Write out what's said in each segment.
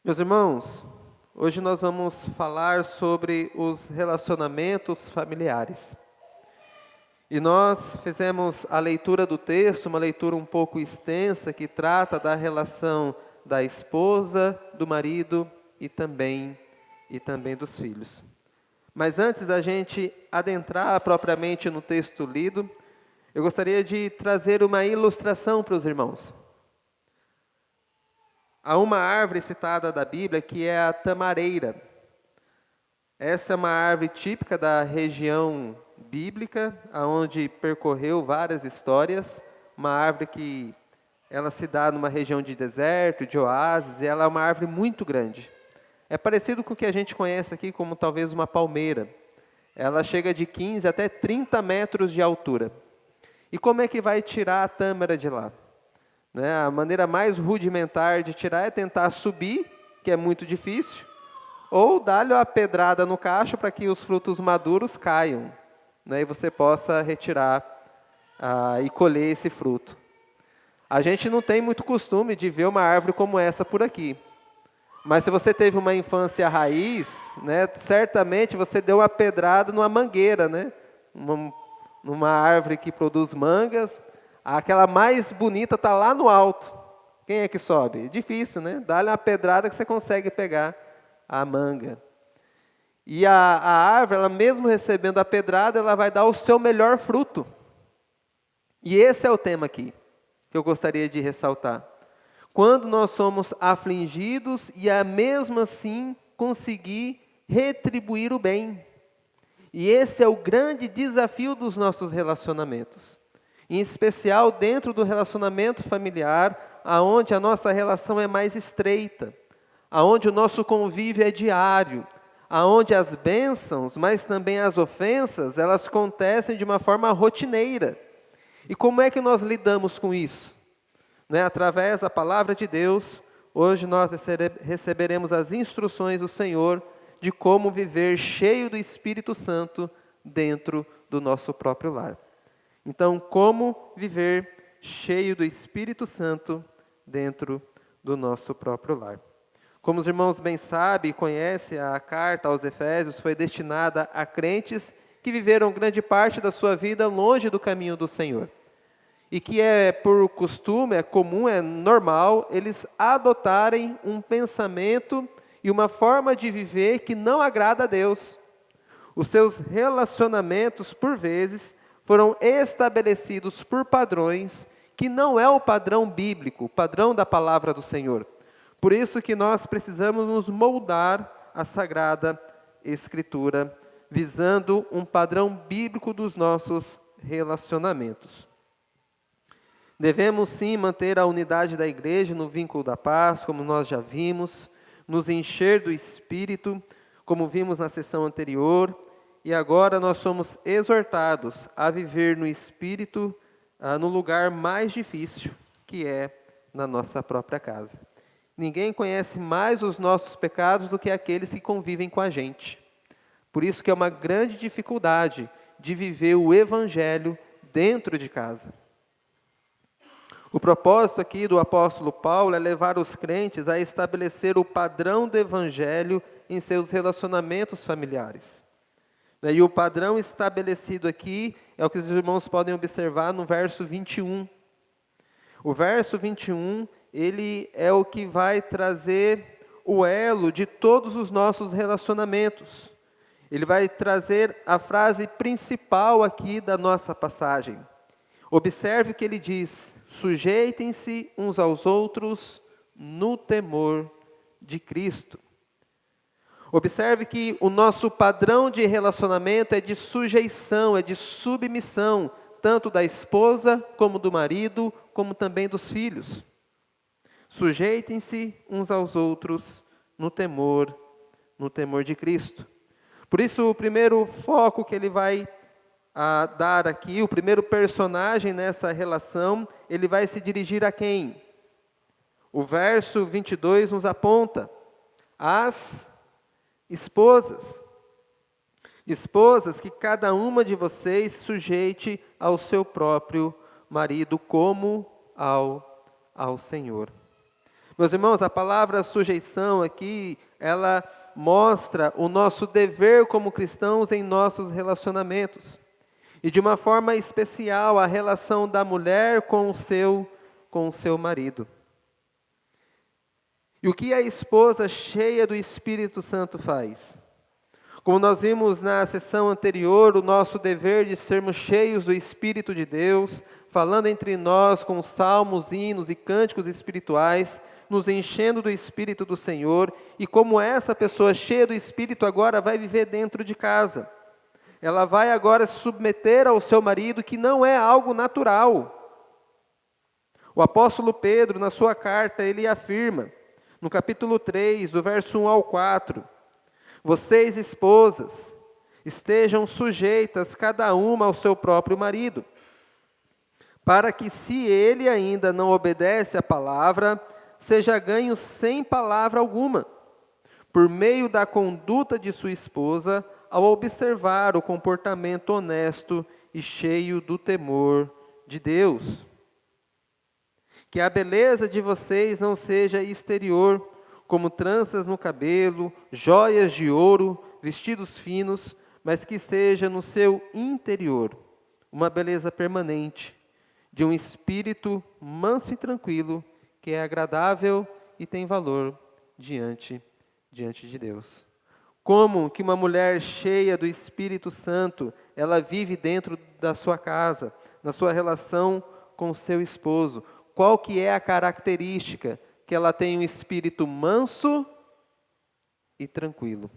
Meus irmãos, hoje nós vamos falar sobre os relacionamentos familiares. E nós fizemos a leitura do texto, uma leitura um pouco extensa, que trata da relação da esposa, do marido e também dos filhos. Mas antes da gente adentrar propriamente no texto lido, eu gostaria de trazer uma ilustração para os irmãos. Há uma árvore citada da Bíblia que é a tamareira. Essa é uma árvore típica da região bíblica, onde percorreu várias histórias. Uma árvore que ela se dá numa região de deserto, de oásis, e ela é uma árvore muito grande. É parecido com o que a gente conhece aqui como talvez uma palmeira. Ela chega de 15 até 30 metros de altura. E como é que vai tirar a tâmara de lá? A maneira mais rudimentar de tirar é tentar subir, que é muito difícil, ou dar-lhe uma pedrada no cacho para que os frutos maduros caiam, e você possa retirar e colher esse fruto. A gente não tem muito costume de ver uma árvore como essa por aqui. Mas se você teve uma infância raiz, certamente você deu uma pedrada numa mangueira, numa árvore que produz mangas. Aquela mais bonita está lá no alto. Quem é que sobe? Difícil, né? Dá-lhe uma pedrada que você consegue pegar a manga. E a árvore, ela mesmo recebendo a pedrada, ela vai dar o seu melhor fruto. E esse é o tema aqui, que eu gostaria de ressaltar. Quando nós somos afligidos e mesmo assim conseguir retribuir o bem. E esse é o grande desafio dos nossos relacionamentos. Em especial dentro do relacionamento familiar, aonde a nossa relação é mais estreita, aonde o nosso convívio é diário, aonde as bênçãos, mas também as ofensas, elas acontecem de uma forma rotineira. E como é que nós lidamos com isso? Através da palavra de Deus, hoje nós receberemos as instruções do Senhor de como viver cheio do Espírito Santo dentro do nosso próprio lar. Então, como viver cheio do Espírito Santo dentro do nosso próprio lar? Como os irmãos bem sabem e conhecem, a carta aos Efésios foi destinada a crentes que viveram grande parte da sua vida longe do caminho do Senhor. E que é por costume, é comum, é normal, eles adotarem um pensamento e uma forma de viver que não agrada a Deus. Os seus relacionamentos, por vezes, foram estabelecidos por padrões que não é o padrão bíblico, o padrão da palavra do Senhor. Por isso que nós precisamos nos moldar à Sagrada Escritura, visando um padrão bíblico dos nossos relacionamentos. Devemos sim manter a unidade da igreja no vínculo da paz, como nós já vimos, nos encher do Espírito, como vimos na sessão anterior. E agora nós somos exortados a viver no Espírito, no lugar mais difícil, que é na nossa própria casa. Ninguém conhece mais os nossos pecados do que aqueles que convivem com a gente. Por isso que é uma grande dificuldade de viver o Evangelho dentro de casa. O propósito aqui do apóstolo Paulo é levar os crentes a estabelecer o padrão do Evangelho em seus relacionamentos familiares. E o padrão estabelecido aqui é o que os irmãos podem observar no verso 21. O verso 21, ele é o que vai trazer o elo de todos os nossos relacionamentos. Ele vai trazer a frase principal aqui da nossa passagem. Observe o que ele diz: sujeitem-se uns aos outros no temor de Cristo. Observe que o nosso padrão de relacionamento é de sujeição, é de submissão, tanto da esposa, como do marido, como também dos filhos. Sujeitem-se uns aos outros no temor de Cristo. Por isso, o primeiro foco que ele vai dar aqui, o primeiro personagem nessa relação, ele vai se dirigir a quem? O verso 22 nos aponta: as esposas, que cada uma de vocês sujeite ao seu próprio marido como ao Senhor. Meus irmãos, a palavra sujeição aqui, ela mostra o nosso dever como cristãos em nossos relacionamentos. E de uma forma especial, a relação da mulher com o seu marido. E o que a esposa cheia do Espírito Santo faz? Como nós vimos na sessão anterior, o nosso dever de sermos cheios do Espírito de Deus, falando entre nós com salmos, hinos e cânticos espirituais, nos enchendo do Espírito do Senhor, e como essa pessoa cheia do Espírito agora vai viver dentro de casa. Ela vai agora se submeter ao seu marido, que não é algo natural. O apóstolo Pedro, na sua carta, ele afirma, no capítulo 3, do verso 1 ao 4, vocês, esposas, estejam sujeitas cada uma ao seu próprio marido, para que, se ele ainda não obedece à palavra, seja ganho sem palavra alguma, por meio da conduta de sua esposa, ao observar o comportamento honesto e cheio do temor de Deus. Que a beleza de vocês não seja exterior, como tranças no cabelo, joias de ouro, vestidos finos, mas que seja no seu interior uma beleza permanente, de um espírito manso e tranquilo, que é agradável e tem valor diante de Deus. Como que uma mulher cheia do Espírito Santo, ela vive dentro da sua casa, na sua relação com o seu esposo. Qual que é a característica? Que ela tem um espírito manso e tranquilo.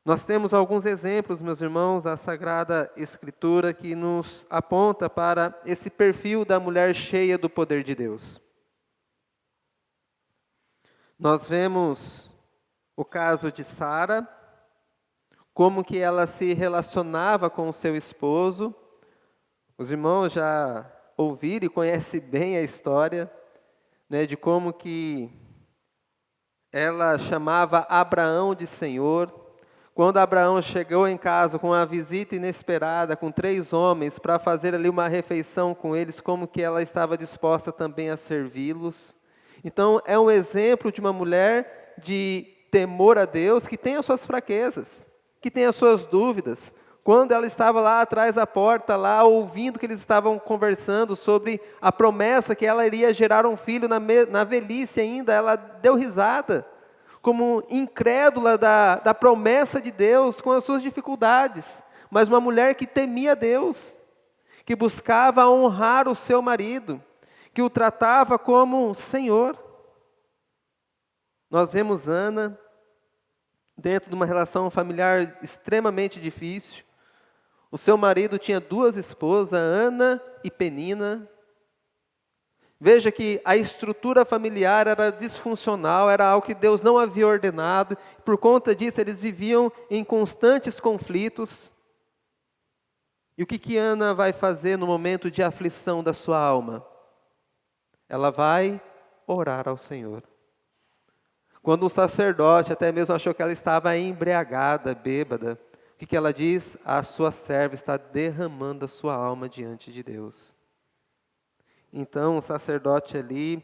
Nós temos alguns exemplos, meus irmãos, da Sagrada Escritura que nos aponta para esse perfil da mulher cheia do poder de Deus. Nós vemos o caso de Sara, como que ela se relacionava com o seu esposo. Os irmãos já ouviram e conhecem bem a história, né, de como que ela chamava Abraão de Senhor. Quando Abraão chegou em casa com uma visita inesperada, com 3 homens, para fazer ali uma refeição com eles, como que ela estava disposta também a servi-los. Então, é um exemplo de uma mulher de temor a Deus, que tem as suas fraquezas, que tem as suas dúvidas. Quando ela estava lá atrás da porta, lá ouvindo que eles estavam conversando sobre a promessa que ela iria gerar um filho na velhice ainda, ela deu risada, como incrédula da promessa de Deus, com as suas dificuldades. Mas uma mulher que temia Deus, que buscava honrar o seu marido, que o tratava como Senhor. Nós vemos Ana, dentro de uma relação familiar extremamente difícil. O seu marido tinha 2 esposas, Ana e Penina. Veja que a estrutura familiar era disfuncional, era algo que Deus não havia ordenado. Por conta disso, eles viviam em constantes conflitos. E o que Ana vai fazer no momento de aflição da sua alma? Ela vai orar ao Senhor. Quando o sacerdote até mesmo achou que ela estava embriagada, bêbada, o que ela diz? A sua serva está derramando a sua alma diante de Deus. Então o sacerdote ali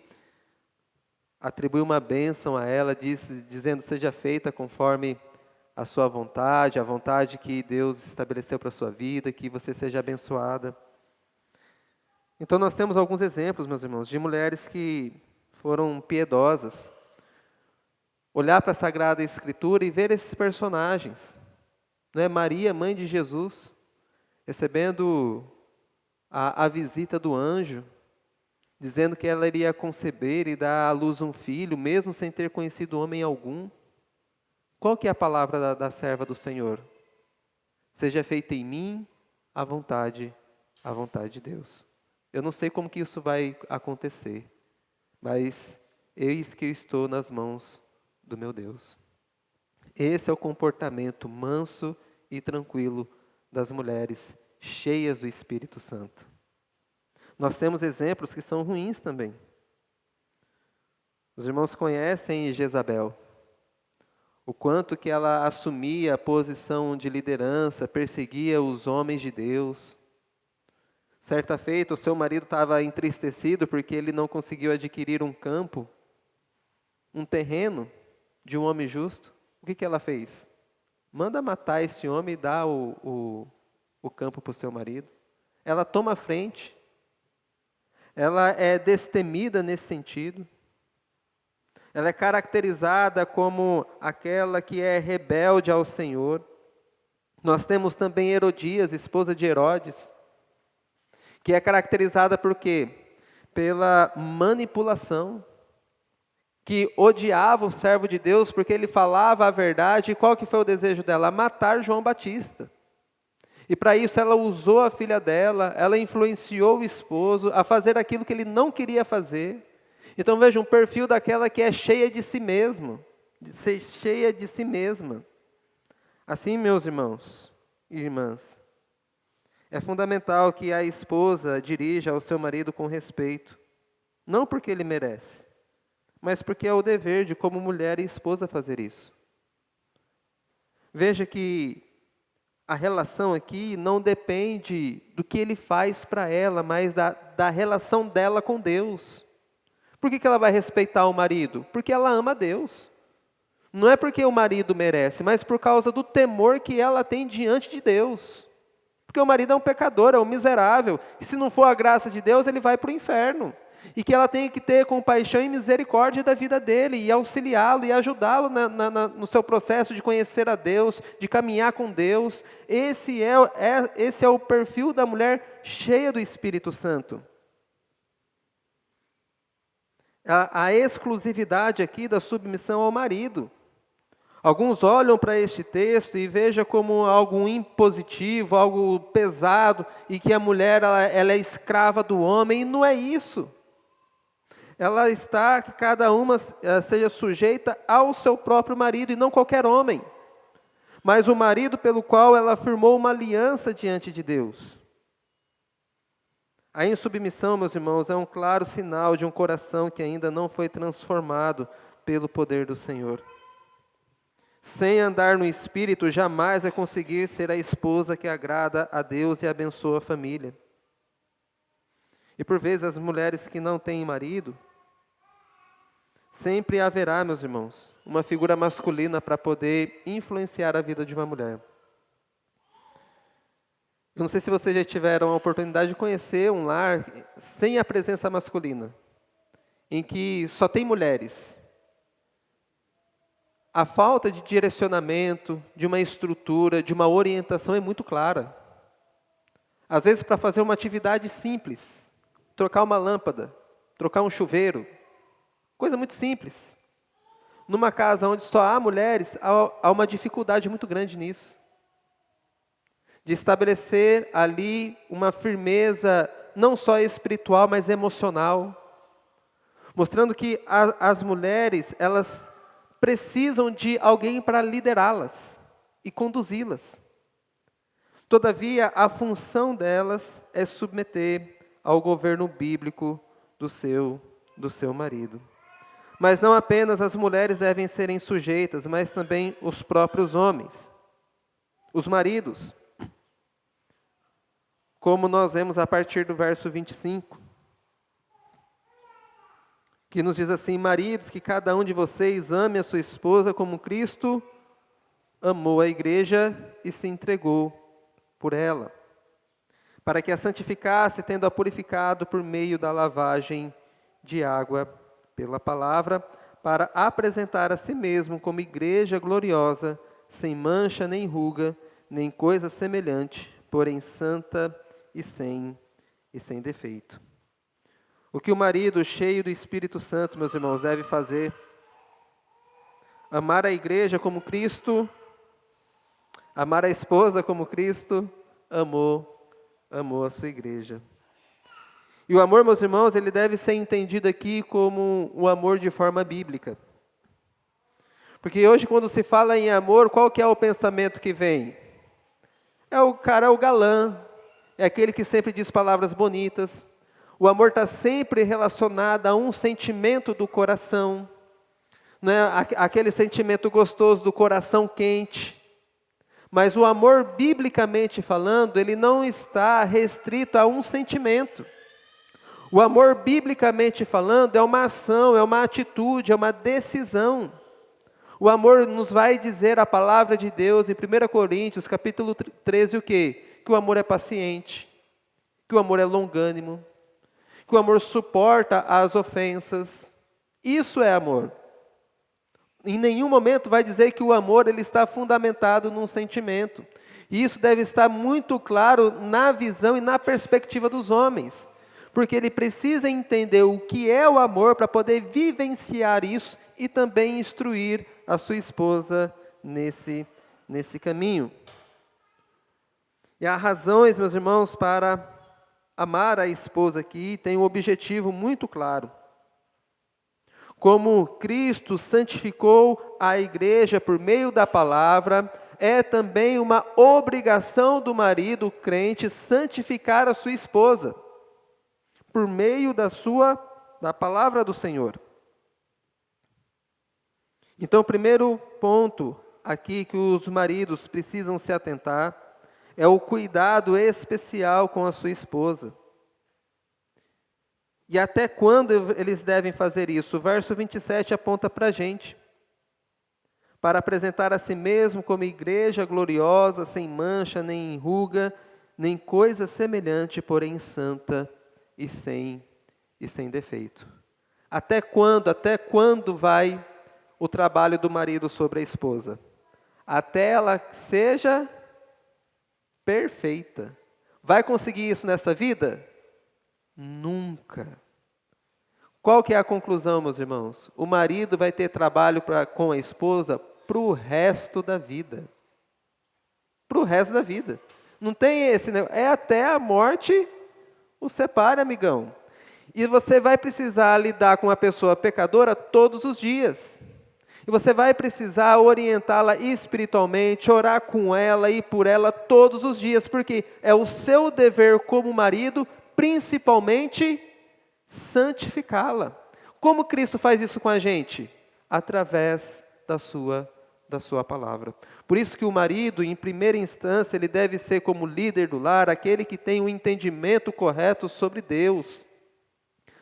atribuiu uma bênção a ela, dizendo: seja feita conforme a sua vontade, a vontade que Deus estabeleceu para a sua vida, que você seja abençoada. Então nós temos alguns exemplos, meus irmãos, de mulheres que foram piedosas. Olhar para a Sagrada Escritura e ver esses personagens. Não é? Maria, mãe de Jesus, recebendo a visita do anjo, dizendo que ela iria conceber e dar à luz um filho, mesmo sem ter conhecido homem algum. Qual que é a palavra da serva do Senhor? Seja feita em mim a vontade de Deus. Eu não sei como que isso vai acontecer, mas eis que eu estou nas mãos do meu Deus. Esse é o comportamento manso e tranquilo das mulheres cheias do Espírito Santo. Nós temos exemplos que são ruins também. Os irmãos conhecem Jezabel. O quanto que ela assumia a posição de liderança, perseguia os homens de Deus. Certa feita, o seu marido estava entristecido porque ele não conseguiu adquirir um campo, um terreno de um homem justo. O que ela fez? Manda matar esse homem e dá o campo para o seu marido. Ela toma a frente. Ela é destemida nesse sentido. Ela é caracterizada como aquela que é rebelde ao Senhor. Nós temos também Herodias, esposa de Herodes, que é caracterizada por quê? Pela manipulação, que odiava o servo de Deus porque ele falava a verdade. E qual que foi o desejo dela? Matar João Batista. E para isso ela usou a filha dela, ela influenciou o esposo a fazer aquilo que ele não queria fazer. Então veja, um perfil daquela que é cheia de si mesmo, de ser cheia de si mesma. Assim, meus irmãos e irmãs, é fundamental que a esposa dirija ao seu marido com respeito, não porque ele merece, mas porque é o dever de como mulher e esposa fazer isso. Veja que a relação aqui não depende do que ele faz para ela, mas da relação dela com Deus. Por que ela vai respeitar o marido? Porque ela ama a Deus. Não é porque o marido merece, mas por causa do temor que ela tem diante de Deus. Porque o marido é um pecador, é um miserável. E se não for a graça de Deus, ele vai para o inferno. E que ela tem que ter compaixão e misericórdia da vida dele, e auxiliá-lo e ajudá-lo no seu processo de conhecer a Deus, de caminhar com Deus. Esse é o perfil da mulher cheia do Espírito Santo. A exclusividade aqui da submissão ao marido. Alguns olham para este texto e vejam como algo impositivo, algo pesado, e que a mulher ela é escrava do homem, e não é isso. Ela está que cada uma seja sujeita ao seu próprio marido, e não qualquer homem, mas o marido pelo qual ela firmou uma aliança diante de Deus. A insubmissão, meus irmãos, é um claro sinal de um coração que ainda não foi transformado pelo poder do Senhor. Sem andar no Espírito, jamais vai conseguir ser a esposa que agrada a Deus e abençoa a família. E por vezes as mulheres que não têm marido, sempre haverá, meus irmãos, uma figura masculina para poder influenciar a vida de uma mulher. Eu não sei se vocês já tiveram a oportunidade de conhecer um lar sem a presença masculina, em que só tem mulheres. A falta de direcionamento, de uma estrutura, de uma orientação é muito clara. Às vezes, para fazer uma atividade simples, trocar uma lâmpada, trocar um chuveiro, coisa muito simples. Numa casa onde só há mulheres, há uma dificuldade muito grande nisso. De estabelecer ali uma firmeza, não só espiritual, mas emocional. Mostrando que as mulheres, elas precisam de alguém para liderá-las e conduzi-las. Todavia, a função delas é submeter ao governo bíblico do seu marido. Mas não apenas as mulheres devem serem sujeitas, mas também os próprios homens, os maridos. Como nós vemos a partir do verso 25, que nos diz assim: maridos, que cada um de vocês ame a sua esposa como Cristo amou a igreja e se entregou por ela, para que a santificasse, tendo-a purificado por meio da lavagem de água pela palavra, para apresentar a si mesmo como igreja gloriosa, sem mancha nem ruga, nem coisa semelhante, porém santa e sem defeito. O que o marido cheio do Espírito Santo, meus irmãos, deve fazer? Amar a igreja como Cristo, amar a esposa como Cristo amou a sua igreja. E o amor, meus irmãos, ele deve ser entendido aqui como o amor de forma bíblica. Porque hoje, quando se fala em amor, qual que é o pensamento que vem? É o cara, o galã, é aquele que sempre diz palavras bonitas. O amor está sempre relacionado a um sentimento do coração, não é? Aquele sentimento gostoso do coração quente. Mas o amor, biblicamente falando, ele não está restrito a um sentimento. O amor, biblicamente falando, é uma ação, é uma atitude, é uma decisão. O amor nos vai dizer a palavra de Deus em 1 Coríntios, capítulo 13, o quê? Que o amor é paciente, que o amor é longânimo, que o amor suporta as ofensas. Isso é amor. Em nenhum momento vai dizer que o amor ele está fundamentado num sentimento. E isso deve estar muito claro na visão e na perspectiva dos homens. Porque ele precisa entender o que é o amor para poder vivenciar isso e também instruir a sua esposa nesse caminho. E há razões, meus irmãos, para amar a esposa aqui tem um objetivo muito claro. Como Cristo santificou a igreja por meio da palavra, é também uma obrigação do marido crente santificar a sua esposa, por meio da palavra do Senhor. Então, o primeiro ponto aqui que os maridos precisam se atentar é o cuidado especial com a sua esposa. E até quando eles devem fazer isso? O verso 27 aponta para a gente. Para apresentar a si mesmo como igreja gloriosa, sem mancha, nem ruga, nem coisa semelhante, porém santa e sem defeito. Até quando vai o trabalho do marido sobre a esposa? Até ela seja perfeita. Vai conseguir isso nessa vida? Nunca. Qual que é a conclusão, meus irmãos? O marido vai ter trabalho com a esposa para o resto da vida. Para o resto da vida. Não tem esse negócio. É até a morte o separe, amigão. E você vai precisar lidar com uma pessoa pecadora todos os dias. E você vai precisar orientá-la espiritualmente, orar com ela e por ela todos os dias, porque é o seu dever como marido, principalmente, santificá-la. Como Cristo faz isso com a gente? Através da sua palavra. Por isso que o marido, em primeira instância, ele deve ser como líder do lar, aquele que tem o entendimento correto sobre Deus,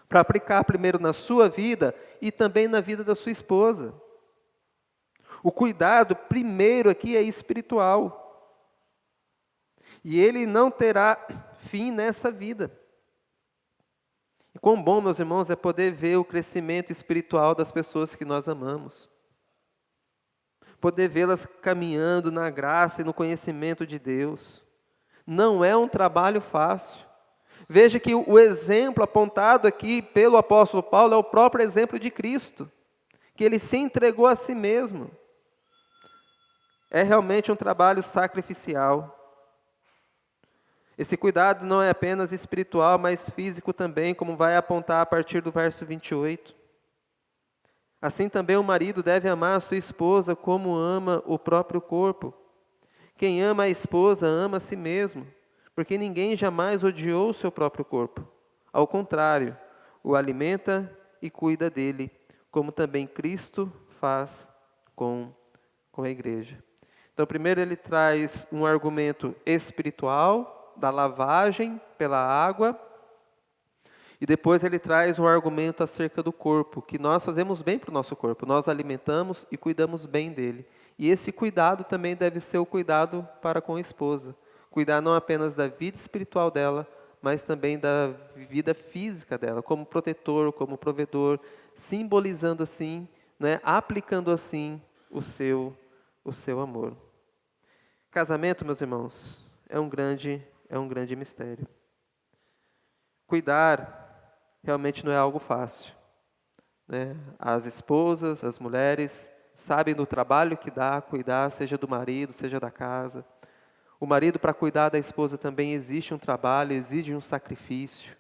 para aplicar primeiro na sua vida e também na vida da sua esposa. O cuidado primeiro aqui é espiritual. E ele não terá fim nessa vida. E quão bom, meus irmãos, é poder ver o crescimento espiritual das pessoas que nós amamos. Poder vê-las caminhando na graça e no conhecimento de Deus. Não é um trabalho fácil. Veja que o exemplo apontado aqui pelo apóstolo Paulo é o próprio exemplo de Cristo, que ele se entregou a si mesmo. É realmente um trabalho sacrificial. Esse cuidado não é apenas espiritual, mas físico também, como vai apontar a partir do verso 28. Assim também o marido deve amar a sua esposa como ama o próprio corpo. Quem ama a esposa ama a si mesmo, porque ninguém jamais odiou o seu próprio corpo. Ao contrário, o alimenta e cuida dele, como também Cristo faz com a igreja. Então, primeiro ele traz um argumento espiritual, da lavagem pela água, e depois ele traz um argumento acerca do corpo, que nós fazemos bem para o nosso corpo, nós alimentamos e cuidamos bem dele. E esse cuidado também deve ser o cuidado para com a esposa. Cuidar não apenas da vida espiritual dela, mas também da vida física dela, como protetor, como provedor, simbolizando assim, né, aplicando assim o seu amor. Casamento, meus irmãos, é um grande mistério. Cuidar realmente não é algo fácil, né? As esposas, as mulheres, sabem do trabalho que dá cuidar, seja do marido, seja da casa. O marido, para cuidar da esposa, também existe um trabalho, exige um sacrifício.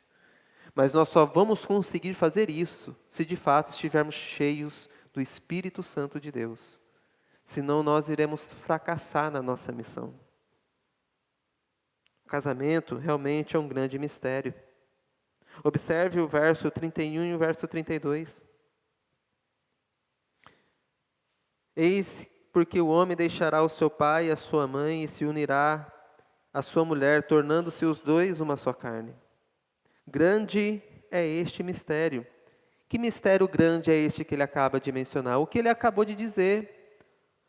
Mas nós só vamos conseguir fazer isso se de fato estivermos cheios do Espírito Santo de Deus. Senão nós iremos fracassar na nossa missão. O casamento realmente é um grande mistério. Observe o verso 31 e o verso 32. Eis porque o homem deixará o seu pai e a sua mãe e se unirá à sua mulher, tornando-se os dois uma só carne. Grande é este mistério. Que mistério grande é este que ele acaba de mencionar? O que ele acabou de dizer,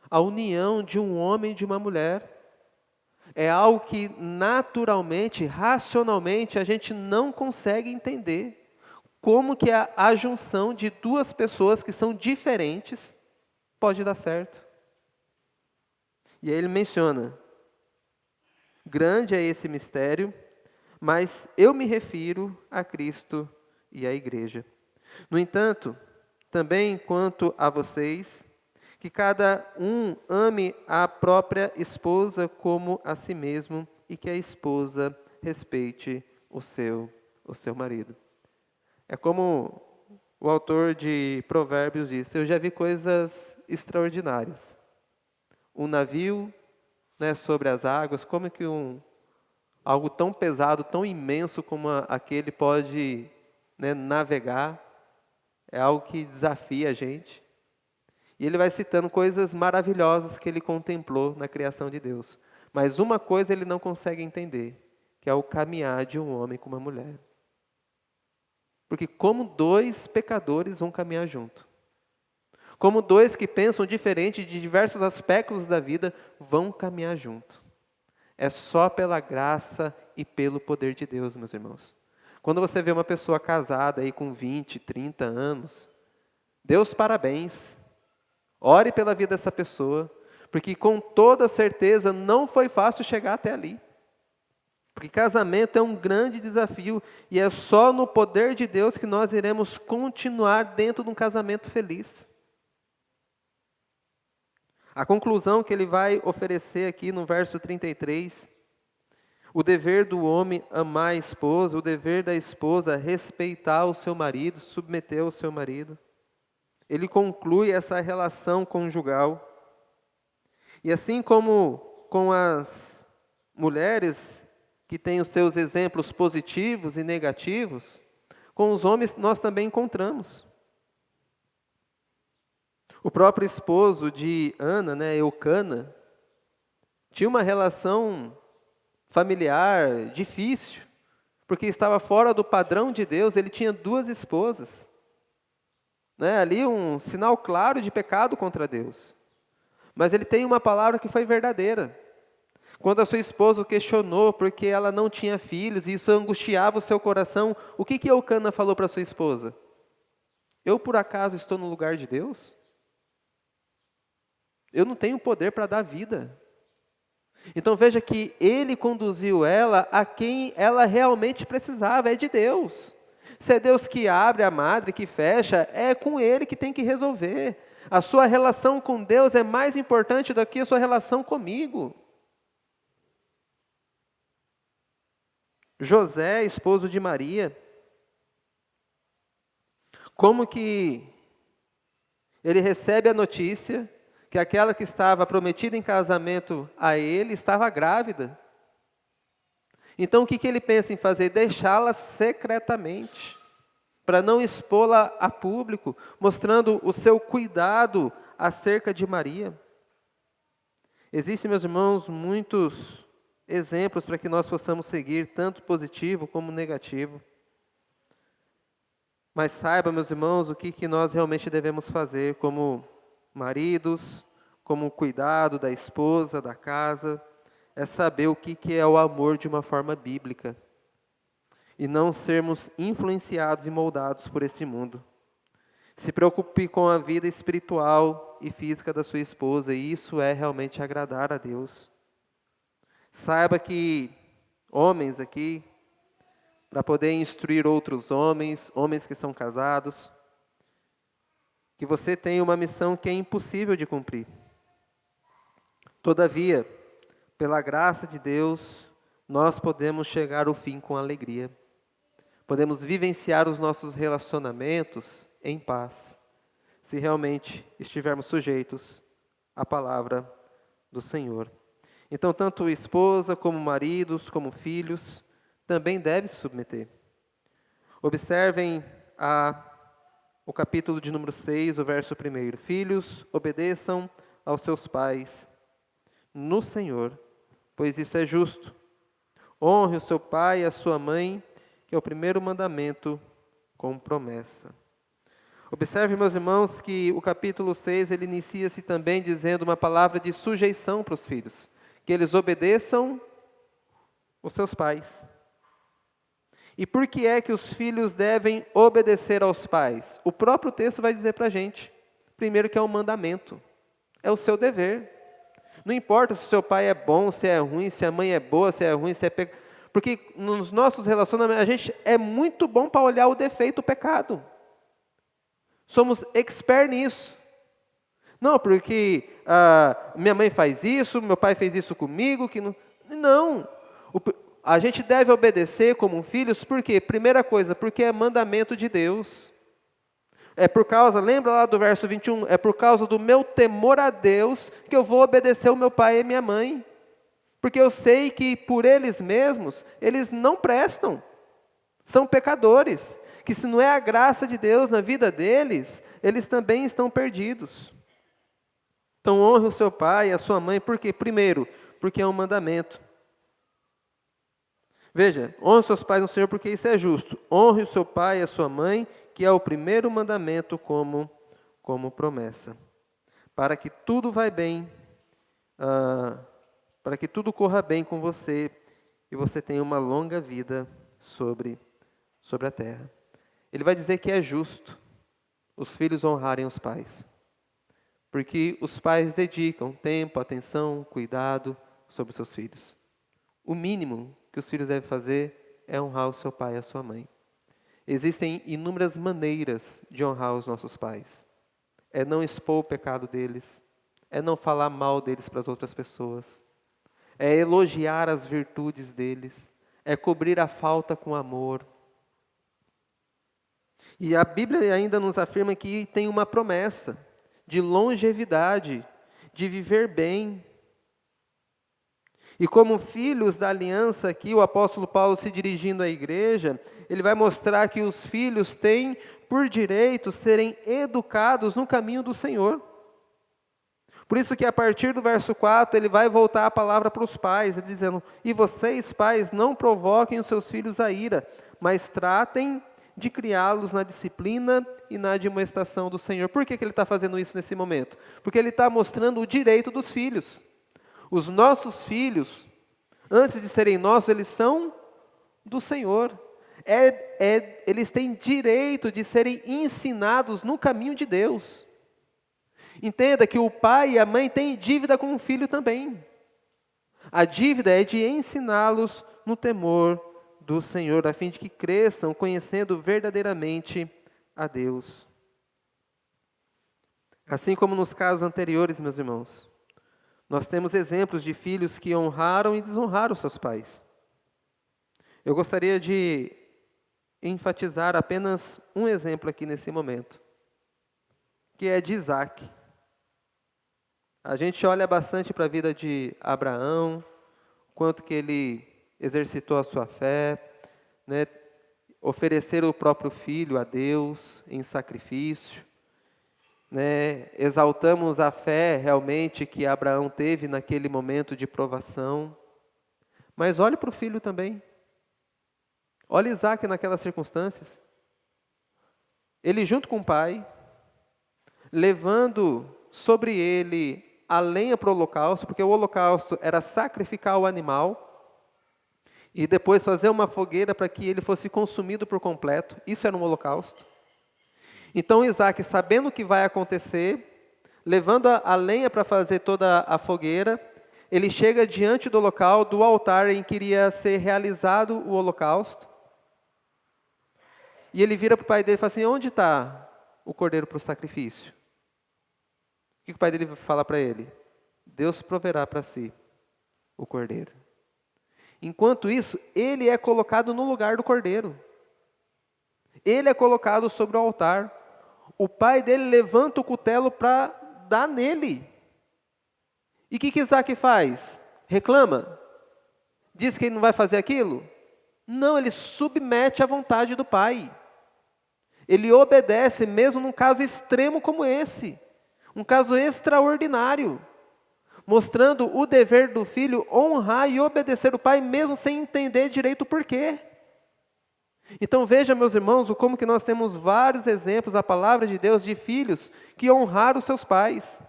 a união de um homem e de uma mulher. É algo que naturalmente, racionalmente, a gente não consegue entender. Como que a junção de duas pessoas que são diferentes pode dar certo? E aí ele menciona, grande é esse mistério, mas eu me refiro a Cristo e à igreja. No entanto, também quanto a vocês, que cada um ame a própria esposa como a si mesmo e que a esposa respeite o seu marido. É como o autor de Provérbios disse, eu já vi coisas extraordinárias. Um navio, né, sobre as águas, como que algo tão pesado, tão imenso como aquele pode, né, navegar? É algo que desafia a gente. E ele vai citando coisas maravilhosas que ele contemplou na criação de Deus. Mas uma coisa ele não consegue entender, que é o caminhar de um homem com uma mulher. Porque como dois pecadores vão caminhar junto? Como dois que pensam diferente de diversos aspectos da vida vão caminhar junto? É só pela graça e pelo poder de Deus, meus irmãos. Quando você vê uma pessoa casada aí com 20, 30 anos, Deus parabéns. Ore pela vida dessa pessoa, porque com toda certeza não foi fácil chegar até ali. Porque casamento é um grande desafio e é só no poder de Deus que nós iremos continuar dentro de um casamento feliz. A conclusão que ele vai oferecer aqui no verso 33, o dever do homem amar a esposa, o dever da esposa respeitar o seu marido, submeter ao seu marido. Ele conclui essa relação conjugal. E assim como com as mulheres que têm os seus exemplos positivos e negativos, com os homens nós também encontramos. O próprio esposo de Ana, né, Eucana, tinha uma relação familiar difícil, porque estava fora do padrão de Deus, ele tinha duas esposas. Né, ali um sinal claro de pecado contra Deus. Mas ele tem uma palavra que foi verdadeira. Quando a sua esposa o questionou porque ela não tinha filhos e isso angustiava o seu coração, o que Eucana falou para sua esposa? Eu por acaso estou no lugar de Deus? Eu não tenho poder para dar vida. Então veja que ele conduziu ela a quem ela realmente precisava, é de Deus. Se é Deus que abre a madre, que fecha, é com ele que tem que resolver. A sua relação com Deus é mais importante do que a sua relação comigo. José, esposo de Maria, como que ele recebe a notícia que aquela que estava prometida em casamento a ele estava grávida. Então o que ele pensa em fazer? Deixá-la secretamente, para não expô-la a público, mostrando o seu cuidado acerca de Maria. Existem, meus irmãos, muitos exemplos para que nós possamos seguir, tanto positivo como negativo. Mas saiba, meus irmãos, o que nós realmente devemos fazer como maridos, como cuidado da esposa, da casa, é saber o que é o amor de uma forma bíblica. E não sermos influenciados e moldados por esse mundo. Se preocupe com a vida espiritual e física da sua esposa, e isso é realmente agradar a Deus. Saiba que homens aqui, para poder instruir outros homens que são casados, que você tem uma missão que é impossível de cumprir. Todavia, pela graça de Deus, nós podemos chegar ao fim com alegria. Podemos vivenciar os nossos relacionamentos em paz, se realmente estivermos sujeitos à palavra do Senhor. Então, tanto esposa, como maridos, como filhos, também devem se submeter. Observem o capítulo de número 6, o verso 1. Filhos, obedeçam aos seus pais no Senhor, pois isso é justo. Honre o seu pai e a sua mãe, que é o primeiro mandamento com promessa. Observe, meus irmãos, que o capítulo 6, ele inicia-se também dizendo uma palavra de sujeição para os filhos, que eles obedeçam os seus pais. E por que é que os filhos devem obedecer aos pais? O próprio texto vai dizer para a gente, primeiro que é um mandamento, é o seu dever. Não importa se o seu pai é bom, se é ruim, se a mãe é boa, se é ruim, se é porque nos nossos relacionamentos a gente é muito bom para olhar o defeito, o pecado. Somos expert nisso. Não, porque minha mãe faz isso, meu pai fez isso comigo, que não. Não. A gente deve obedecer como filhos, por quê? Primeira coisa, porque é mandamento de Deus. É por causa, lembra lá do verso 21, é por causa do meu temor a Deus que eu vou obedecer o meu pai e minha mãe. Porque eu sei que por eles mesmos, eles não prestam. São pecadores. Que se não é a graça de Deus na vida deles, eles também estão perdidos. Então honre o seu pai e a sua mãe, por quê? Primeiro, porque é um mandamento. Veja, honre os seus pais no Senhor, porque isso é justo. Honre o seu pai e a sua mãe, que é o primeiro mandamento como promessa. Para que tudo vai bem, para que tudo corra bem com você e você tenha uma longa vida sobre a terra. Ele vai dizer que é justo os filhos honrarem os pais. Porque os pais dedicam tempo, atenção, cuidado sobre os seus filhos. O mínimo que os filhos devem fazer é honrar o seu pai e a sua mãe. Existem inúmeras maneiras de honrar os nossos pais. É não expor o pecado deles, é não falar mal deles para as outras pessoas, é elogiar as virtudes deles, é cobrir a falta com amor. E a Bíblia ainda nos afirma que tem uma promessa de longevidade, de viver bem. E como filhos da aliança aqui, o apóstolo Paulo se dirigindo à igreja, ele vai mostrar que os filhos têm por direito serem educados no caminho do Senhor. Por isso que a partir do verso 4, ele vai voltar a palavra para os pais, ele dizendo, e vocês pais não provoquem os seus filhos a ira, mas tratem de criá-los na disciplina e na admoestação do Senhor. Por que ele está fazendo isso nesse momento? Porque ele está mostrando o direito dos filhos. Os nossos filhos, antes de serem nossos, eles são do Senhor. Eles têm direito de serem ensinados no caminho de Deus. Entenda que o pai e a mãe têm dívida com o filho também. A dívida é de ensiná-los no temor do Senhor, a fim de que cresçam conhecendo verdadeiramente a Deus. Assim como nos casos anteriores, meus irmãos, nós temos exemplos de filhos que honraram e desonraram seus pais. Eu gostaria de enfatizar apenas um exemplo aqui nesse momento, que é de Isaac. A gente olha bastante para a vida de Abraão, quanto que ele exercitou a sua fé, né? Oferecer o próprio filho a Deus em sacrifício, né? Exaltamos a fé realmente que Abraão teve naquele momento de provação, mas olhe para o filho também. Olha Isaac naquelas circunstâncias. Ele junto com o pai, levando sobre ele a lenha para o holocausto, porque o holocausto era sacrificar o animal, e depois fazer uma fogueira para que ele fosse consumido por completo. Isso era um holocausto. Então Isaac, sabendo o que vai acontecer, levando a lenha para fazer toda a fogueira, ele chega diante do local, do altar em que iria ser realizado o holocausto, e ele vira para o pai dele e fala assim, onde está o cordeiro para o sacrifício? O que o pai dele fala para ele? Deus proverá para si o cordeiro. Enquanto isso, ele é colocado no lugar do cordeiro. Ele é colocado sobre o altar. O pai dele levanta o cutelo para dar nele. E o que Isaac faz? Reclama? Diz que ele não vai fazer aquilo? Não, ele submete à vontade do pai. Ele obedece mesmo num caso extremo como esse. Um caso extraordinário, mostrando o dever do filho honrar e obedecer o pai, mesmo sem entender direito o porquê. Então veja, meus irmãos, como que nós temos vários exemplos da palavra de Deus de filhos que honraram os seus pais.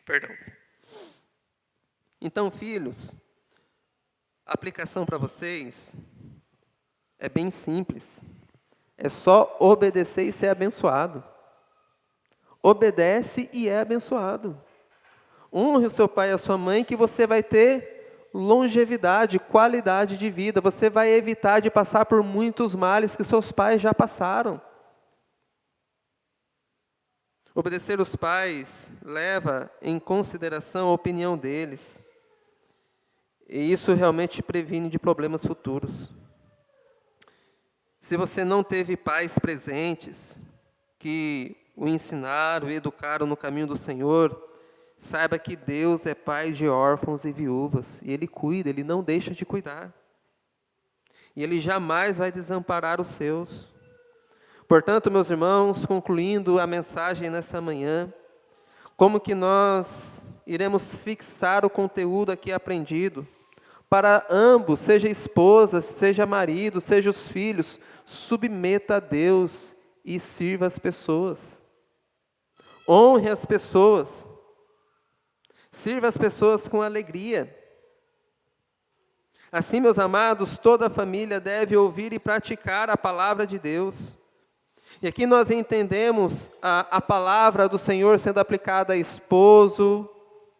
Perdão. Então, filhos, a aplicação para vocês é bem simples. É só obedecer e ser abençoado. Obedece e é abençoado. Honre o seu pai e a sua mãe, que você vai ter longevidade, qualidade de vida. Você vai evitar de passar por muitos males que seus pais já passaram. Obedecer os pais leva em consideração a opinião deles. E isso realmente previne de problemas futuros. Se você não teve pais presentes que o ensinaram e educaram no caminho do Senhor, saiba que Deus é pai de órfãos e viúvas. E Ele cuida, Ele não deixa de cuidar. E Ele jamais vai desamparar os seus. Portanto, meus irmãos, concluindo a mensagem nessa manhã, como que nós iremos fixar o conteúdo aqui aprendido? Para ambos, seja esposa, seja marido, seja os filhos, submeta a Deus e sirva as pessoas. Honre as pessoas. Sirva as pessoas com alegria. Assim, meus amados, toda a família deve ouvir e praticar a palavra de Deus. E aqui nós entendemos a palavra do Senhor sendo aplicada a esposo,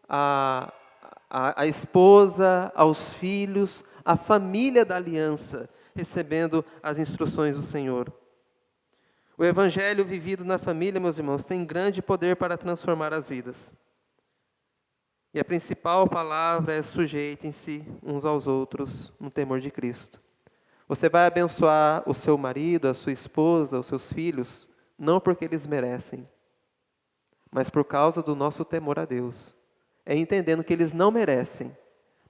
a esposa, aos filhos, a família da aliança, recebendo as instruções do Senhor. O evangelho vivido na família, meus irmãos, tem grande poder para transformar as vidas. E a principal palavra é: sujeitem-se uns aos outros no temor de Cristo. Você vai abençoar o seu marido, a sua esposa, os seus filhos, não porque eles merecem, mas por causa do nosso temor a Deus. É entendendo que eles não merecem,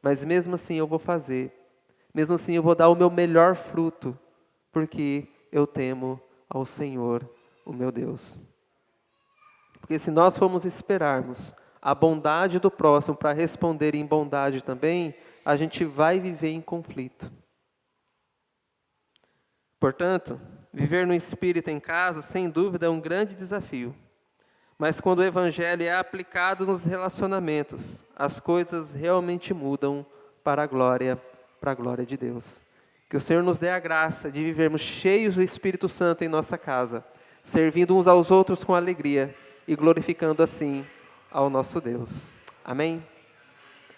mas mesmo assim eu vou fazer. Mesmo assim eu vou dar o meu melhor fruto, porque eu temo ao Senhor, o meu Deus. Porque se nós formos esperarmos a bondade do próximo para responder em bondade também, a gente vai viver em conflito. Portanto, viver no Espírito em casa, sem dúvida, é um grande desafio. Mas quando o Evangelho é aplicado nos relacionamentos, as coisas realmente mudam para a glória de Deus. Que o Senhor nos dê a graça de vivermos cheios do Espírito Santo em nossa casa, servindo uns aos outros com alegria e glorificando assim ao nosso Deus. Amém?